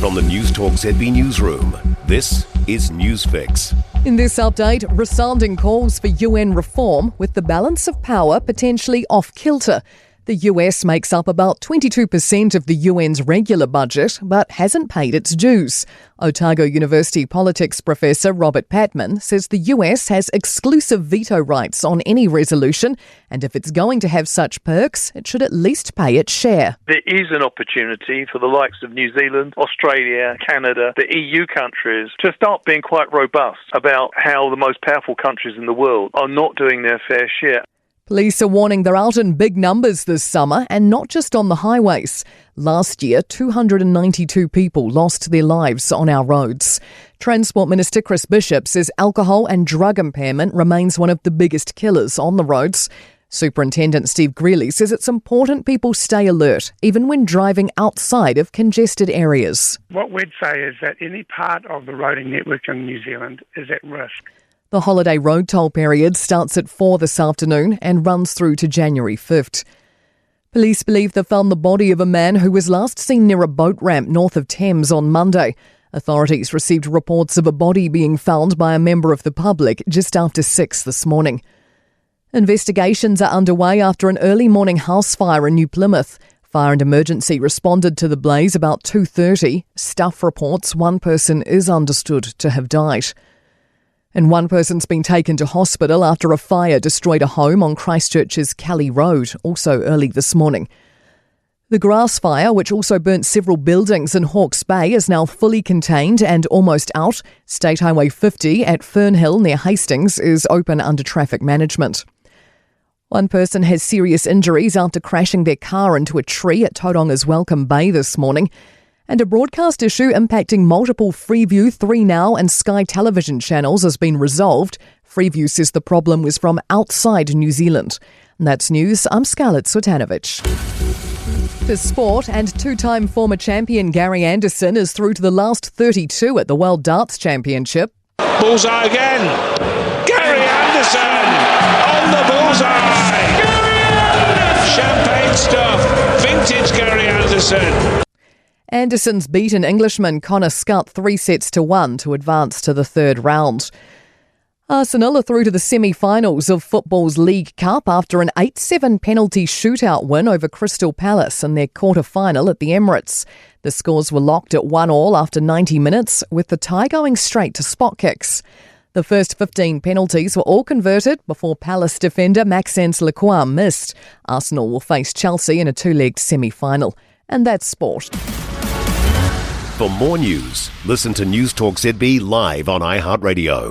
From the Newstalk ZB newsroom, this is Newsfix. In this update, resounding calls for UN reform with the balance of power potentially off-kilter. The US makes up about 22% of the UN's regular budget, but hasn't paid its dues. Otago University politics professor Robert Patman says the US has exclusive veto rights on any resolution, and if it's going to have such perks, it should at least pay its share. There is an opportunity for the likes of New Zealand, Australia, Canada, the EU countries to start being quite robust about how the most powerful countries in the world are not doing their fair share. Police are warning they're out in big numbers this summer, and not just on the highways. Last year, 292 people lost their lives on our roads. Transport Minister Chris Bishop says alcohol and drug impairment remains one of the biggest killers on the roads. Superintendent Steve Greeley says it's important people stay alert, even when driving outside of congested areas. What we'd say is that any part of the roading network in New Zealand is at risk. The holiday road toll period starts at 4 this afternoon and runs through to January 5th. Police believe they found the body of a man who was last seen near a boat ramp north of Thames on Monday. Authorities received reports of a body being found by a member of the public just after 6 this morning. Investigations are underway after an early morning house fire in New Plymouth. Fire and emergency responded to the blaze about 2:30. Staff reports one person is understood to have died. And one person's been taken to hospital after a fire destroyed a home on Christchurch's Kelly Road, also early this morning. The grass fire, which also burnt several buildings in Hawke's Bay, is now fully contained and almost out. State Highway 50 at Fernhill near Hastings is open under traffic management. One person has serious injuries after crashing their car into a tree at Tauronga's Welcome Bay this morning. And a broadcast issue impacting multiple Freeview, 3Now and Sky television channels has been resolved. Freeview says the problem was from outside New Zealand. And that's news. I'm Scarlett Swetanovich. To sport, and two-time former champion Gary Anderson is through to the last 32 at the World Darts Championship. Bullseye again. Gary Anderson on the bullseye. Champagne stuff. Vintage Gary Anderson. Anderson's beaten Englishman Connor Scott 3-1 to advance to the third round. Arsenal are through to the semi-finals of football's League Cup after an 8-7 penalty shootout win over Crystal Palace in their quarter-final at the Emirates. The scores were locked at 1-1 after 90 minutes, with the tie going straight to spot kicks. The first 15 penalties were all converted before Palace defender Maxence Lacroix missed. Arsenal will face Chelsea in a two-legged semi-final. And that's sport. For more news, listen to Newstalk ZB live on iHeartRadio.